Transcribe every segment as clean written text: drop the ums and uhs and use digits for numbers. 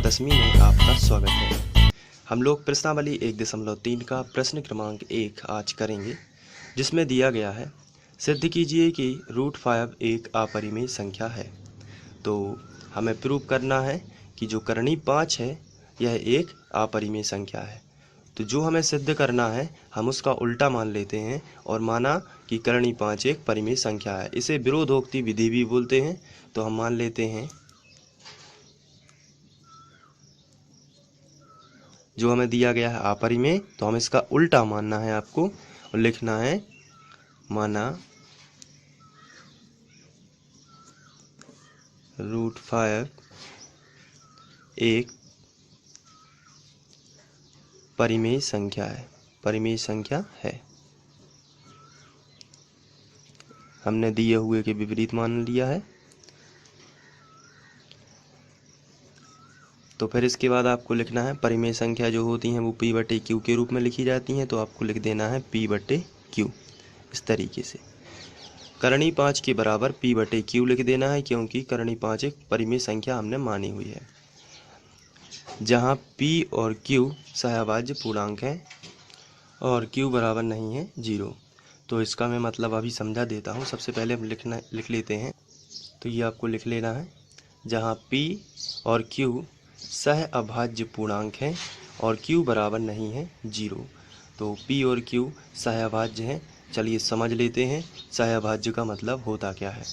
10वीं में आपका स्वागत है। हम लोग प्रश्नावली 1.3 का प्रश्न क्रमांक 1 आज करेंगे, जिसमें दिया गया है सिद्ध कीजिए कि √5 एक अपरिमेय संख्या है। तो हमें प्रूव करना है कि जो करणी 5 है यह एक अपरिमेय संख्या है। तो जो हमें सिद्ध करना है हम उसका उल्टा मान लेते हैं और माना कि करणी 5 एक परिमेय संख्या है। इसे विरोधोक्ति विधि भी बोलते हैं। तो हम मान लेते हैं जो हमें दिया गया है अपरिमेय, तो हमें इसका उल्टा मानना है आपको और लिखना है माना √5 एक परिमेय संख्या है। परिमेय संख्या है। हमने दिए हुए के विपरीत मान लिया है। तो फिर इसके बाद आपको लिखना है परिमेय संख्या जो होती हैं वो P/Q के रूप में लिखी जाती हैं। तो आपको लिख देना है P/Q इस तरीके से। करणी 5 के बराबर P/Q लिख देना है, क्योंकि करणी 5 एक परिमेय संख्या हमने मानी हुई है, जहाँ P और Q सहअभाज्य पूर्णांक हैं और Q बराबर नहीं है 0। तो इसका मैं मतलब अभी समझा देता हूँ। सबसे पहले हम लिख लेते हैं। तो ये आपको लिख लेना है, जहाँ P और Q सहअभाज्य पूर्णांक हैं और Q बराबर नहीं है 0। तो P और Q सहअभाज्य हैं। चलिए समझ लेते हैं सहअभाज्य का मतलब होता क्या है।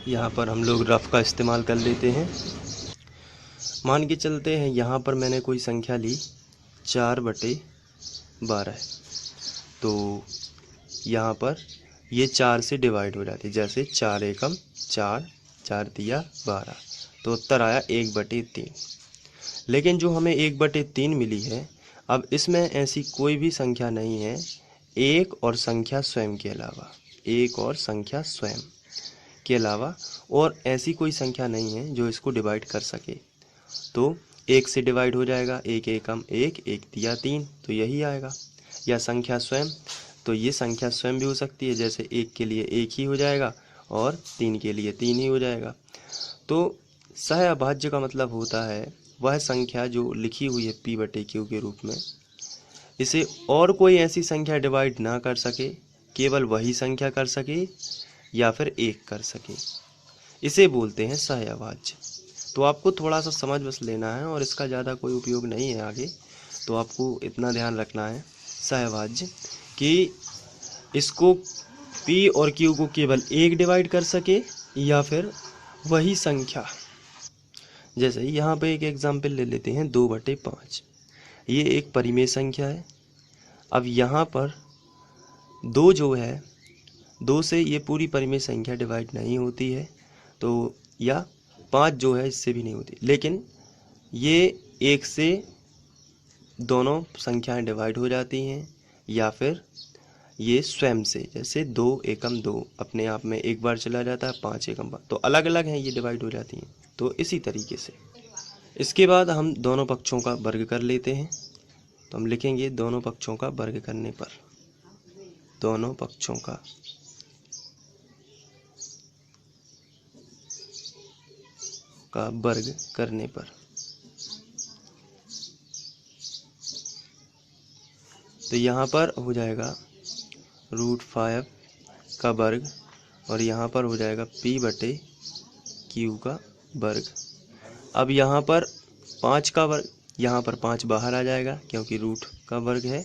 यहाँ पर हम लोग रफ का इस्तेमाल कर लेते हैं। मान के चलते हैं यहाँ पर मैंने कोई संख्या ली 4/12 है। तो यहाँ पर ये 4 से डिवाइड हो जाती है। जैसे 4 एकम 4, 4 तिया 12, तो उत्तर आया 1/3। लेकिन जो हमें 1/3 मिली है, अब इसमें ऐसी कोई भी संख्या नहीं है एक और संख्या स्वयं के अलावा, एक और संख्या स्वयं के अलावा और ऐसी कोई संख्या नहीं है जो इसको डिवाइड कर सके। तो 1 से डिवाइड हो जाएगा, 1 एकम 1, 1 तिया 3, तो यही आएगा। या संख्या स्वयं, तो ये संख्या स्वयं भी हो सकती है। जैसे 1 के लिए 1 ही हो जाएगा और 3 के लिए 3 ही हो जाएगा। तो सहअभाज्य का मतलब होता है वह संख्या जो लिखी हुई है P/Q के रूप में, इसे और कोई ऐसी संख्या डिवाइड ना कर सके, केवल वही संख्या कर सके या फिर एक कर सके, इसे बोलते हैं सहअभाज्य। तो आपको थोड़ा सा समझ बस लेना है और इसका ज़्यादा कोई उपयोग नहीं है आगे। तो आपको इतना ध्यान रखना है सहअभाज्य कि इसको P और Q को केवल एक डिवाइड कर सके या फिर वही संख्या। जैसे यहाँ पे एक एग्जाम्पल ले लेते हैं 2/5। ये एक परिमेय संख्या है। अब यहाँ पर 2 जो है, 2 से ये पूरी परिमेय संख्या डिवाइड नहीं होती है। तो या 5 जो है इससे भी नहीं होती। लेकिन ये 1 से दोनों संख्याएं डिवाइड हो जाती हैं या फिर ये स्वयं से, जैसे 2 एकम 2 अपने आप में एक बार चला जाता है, 5 एकम 5, तो अलग अलग हैं, ये डिवाइड हो जाती हैं। तो इसी तरीके से इसके बाद हम दोनों पक्षों का वर्ग कर लेते हैं। तो हम लिखेंगे दोनों पक्षों का वर्ग करने पर, दोनों पक्षों का वर्ग करने पर। तो यहाँ पर हो जाएगा √5 का वर्ग और यहाँ पर हो जाएगा P/Q का वर्ग। अब यहाँ पर 5 का वर्ग, यहाँ पर 5 बाहर आ जाएगा क्योंकि रूट का वर्ग है।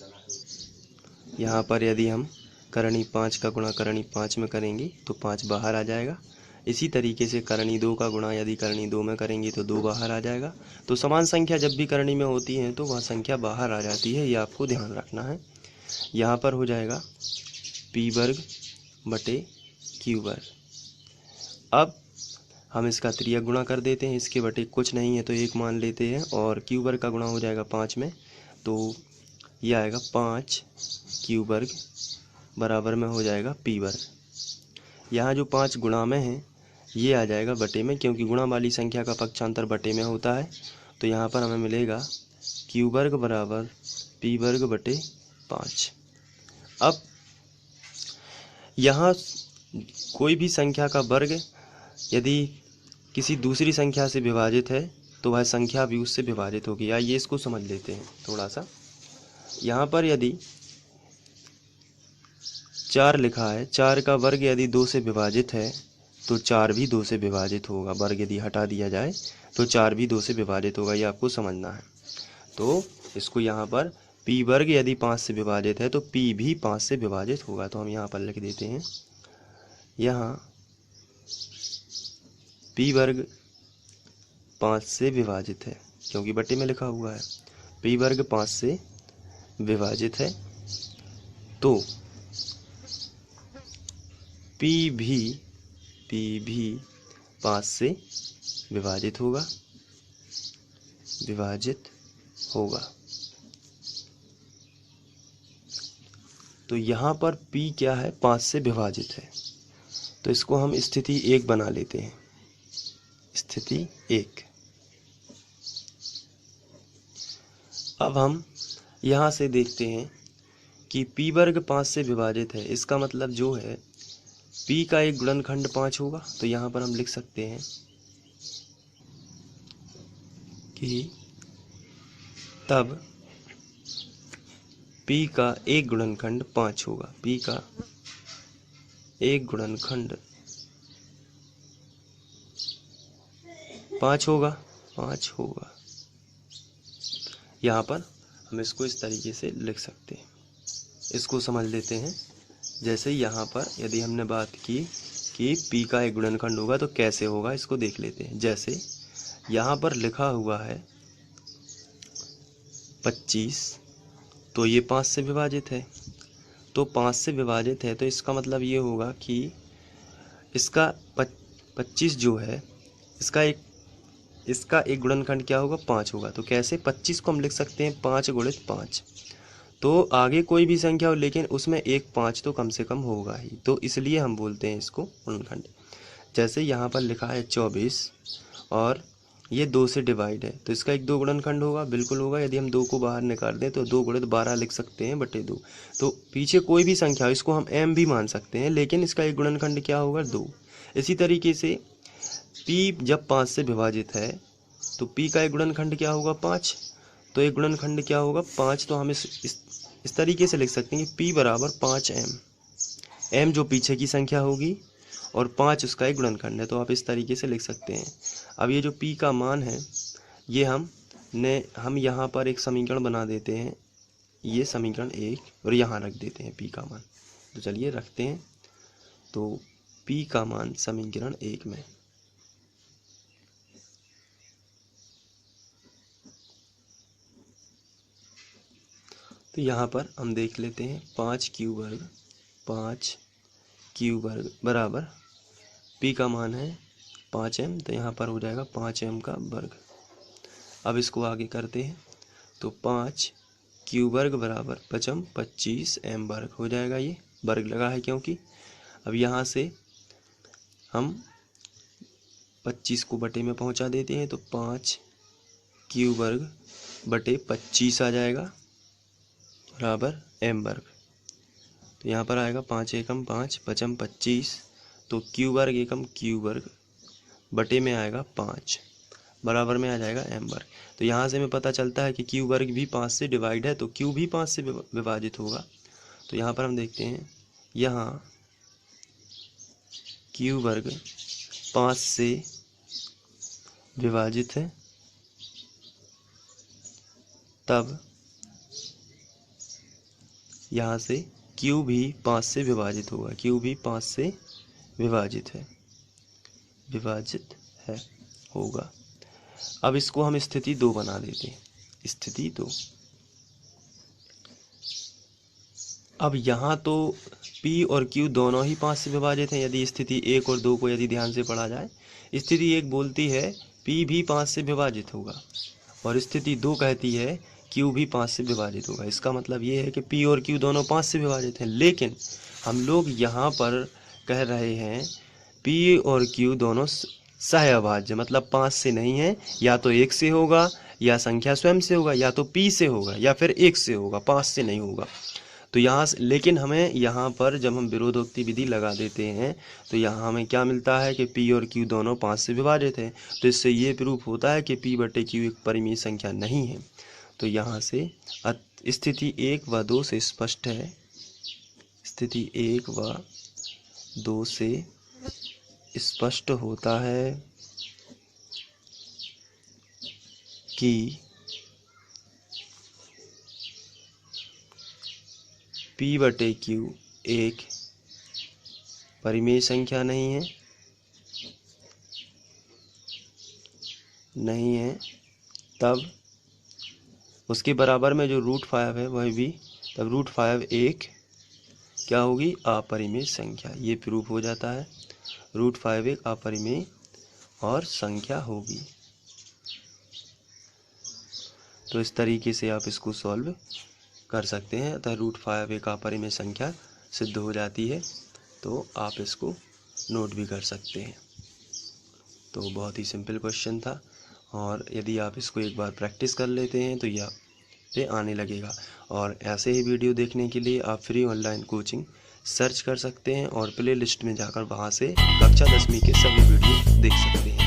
यहाँ पर यदि हम करणी 5 का गुणा करणी 5 में करेंगे तो 5 बाहर आ जाएगा। इसी तरीके से करणी 2 का गुणा यदि करणी 2 में करेंगे तो 2 बाहर आ जाएगा। तो समान संख्या जब भी करणी में होती है तो वह संख्या बाहर आ जाती है, ये आपको ध्यान रखना है। यहाँ पर हो जाएगा P/Q वर्ग। अब हम इसका त्रियक गुणा कर देते हैं। इसके बटे कुछ नहीं है तो 1 मान लेते हैं और Q वर्ग का गुणा हो जाएगा 5 में, तो यह आएगा 5Q वर्ग बराबर में हो जाएगा P वर्ग। यहाँ जो 5 गुणा में है ये आ जाएगा बटे में, क्योंकि गुणा वाली संख्या का पक्षांतर बटे में होता है। तो यहाँ पर हमें मिलेगा Q वर्ग बराबर P वर्ग बटे 5। अब यहाँ कोई भी संख्या का वर्ग यदि किसी दूसरी संख्या से विभाजित है तो वह संख्या भी उससे विभाजित होगी। आइए इसको समझ लेते हैं थोड़ा सा। यहाँ पर यदि 4 लिखा है, 4 का वर्ग यदि 2 से विभाजित है तो 4 भी 2 से विभाजित होगा। वर्ग यदि हटा दिया जाए तो 4 भी 2 से विभाजित होगा, ये आपको समझना है। तो इसको यहाँ पर p वर्ग यदि 5 से विभाजित है तो p भी 5 से विभाजित होगा। तो हम यहाँ पर लिख देते हैं, यहाँ p वर्ग 5 से विभाजित है, क्योंकि बट्टे में लिखा हुआ है। p वर्ग 5 से विभाजित है तो p भी 5 से विभाजित होगा। तो यहाँ पर p क्या है, 5 से विभाजित है, तो इसको हम स्थिति 1 बना लेते हैं। स्थिति 1। अब हम यहाँ से देखते हैं कि p वर्ग 5 से विभाजित है, इसका मतलब जो है p का एक गुणनखंड 5 होगा। तो यहाँ पर हम लिख सकते हैं कि तब p का एक गुणनखंड 5 होगा। p का एक गुणनखंड 5 होगा। यहाँ पर हम इसको इस तरीके से लिख सकते हैं। इसको समझ लेते हैं। जैसे यहाँ पर यदि हमने बात की कि p का एक गुणनखंड होगा तो कैसे होगा, इसको देख लेते हैं। जैसे यहाँ पर लिखा हुआ है 25, तो ये 5 से विभाजित है। तो 5 से विभाजित है तो इसका मतलब ये होगा कि इसका 25 जो है, इसका एक गुणनखंड क्या होगा, 5 होगा। तो कैसे, 25 को हम लिख सकते हैं 5 गुणित 5। तो आगे कोई भी संख्या हो लेकिन उसमें एक 5 तो कम से कम होगा ही, तो इसलिए हम बोलते हैं इसको गुणनखंड। जैसे यहाँ पर लिखा है 24 और ये 2 से डिवाइड है, तो इसका एक 2 गुणनखंड होगा, बिल्कुल होगा। यदि हम 2 को बाहर निकाल दें तो 2 गुणित 12 लिख सकते हैं बटे 2। तो पीछे कोई भी संख्या हो, इसको हम m भी मान सकते हैं, लेकिन इसका एक गुणनखंड क्या होगा, 2। इसी तरीके से p जब 5 से विभाजित है तो p का एक गुणनखंड क्या होगा, 5। तो एक गुणनखंड क्या होगा, 5। तो हम इस तरीके से लिख सकते हैं कि p बराबर 5m। m जो पीछे की संख्या होगी और 5 उसका एक गुणनखंड है, तो आप इस तरीके से लिख सकते हैं। अब ये जो p का मान है, ये हम यहाँ पर एक समीकरण बना देते हैं, ये समीकरण 1, और यहाँ रख देते हैं p का मान। तो चलिए रखते हैं। तो p का मान समीकरण 1 में, तो यहाँ पर हम देख लेते हैं 5q वर्ग बराबर p का मान है 5m, तो यहाँ पर हो जाएगा 5m का वर्ग। अब इसको आगे करते हैं तो 5q वर्ग बराबर 25m वर्ग हो जाएगा। ये वर्ग लगा है क्योंकि। अब यहाँ से हम 25 को बटे में पहुँचा देते हैं, तो 5q वर्ग बटे 25 आ जाएगा बराबर m वर्ग। तो यहाँ पर आएगा 5 एकम 5, 5m 25, तो q वर्ग एकम q वर्ग बटे में आएगा 5, बराबर में आ जाएगा m वर्ग। तो यहाँ से हमें पता चलता है कि q वर्ग भी 5 से डिवाइड है, तो q भी 5 से विभाजित होगा। तो यहाँ पर हम देखते हैं, यहाँ q वर्ग 5 से विभाजित है, तब यहाँ से q भी 5 से विभाजित होगा। q भी 5 से विभाजित है होगा। अब इसको हम स्थिति 2 बना देते हैं। स्थिति 2। अब यहाँ तो p और q दोनों ही 5 से विभाजित हैं। यदि स्थिति 1 और 2 को यदि ध्यान से पढ़ा जाए, स्थिति 1 बोलती है p भी 5 से विभाजित होगा, और स्थिति 2 कहती है q भी 5 से विभाजित होगा। इसका मतलब ये है कि p और q दोनों 5 से विभाजित हैं, लेकिन हम लोग यहाँ पर कह रहे हैं p और q दोनों सहअभाज्य, मतलब 5 से नहीं है। या तो 1 से होगा, या संख्या स्वयं से होगा, या तो p से होगा, या फिर 1 से होगा, 5 से नहीं होगा। तो यहाँ से, लेकिन हमें यहाँ पर जब हम विरोधोक्ति विधि लगा देते हैं तो यहाँ हमें क्या मिलता है कि P और Q दोनों 5 से विभाजित है। तो इससे ये प्रूफ होता है कि P बटे Q एक परिमेय संख्या नहीं है। तो यहाँ से स्थिति 1 व 2 से स्पष्ट है, स्थिति 1 व 2 से स्पष्ट होता है कि P बटे Q एक परिमेय संख्या नहीं है, तब उसके बराबर में जो √5 है वह भी, तब √5 एक क्या होगी, अपरिमेय संख्या। ये प्रूफ हो जाता है, √5 एक अपरिमेय और संख्या होगी। तो इस तरीके से आप इसको सॉल्व कर सकते हैं। अतः √5 एक अपरिमेय संख्या सिद्ध हो जाती है। तो आप इसको नोट भी कर सकते हैं। तो बहुत ही सिंपल क्वेश्चन था, और यदि आप इसको एक बार प्रैक्टिस कर लेते हैं तो यह पे आने लगेगा। और ऐसे ही वीडियो देखने के लिए आप फ्री ऑनलाइन कोचिंग सर्च कर सकते हैं और प्ले लिस्ट में जाकर वहाँ से कक्षा 10वीं के सभी वीडियो देख सकते हैं।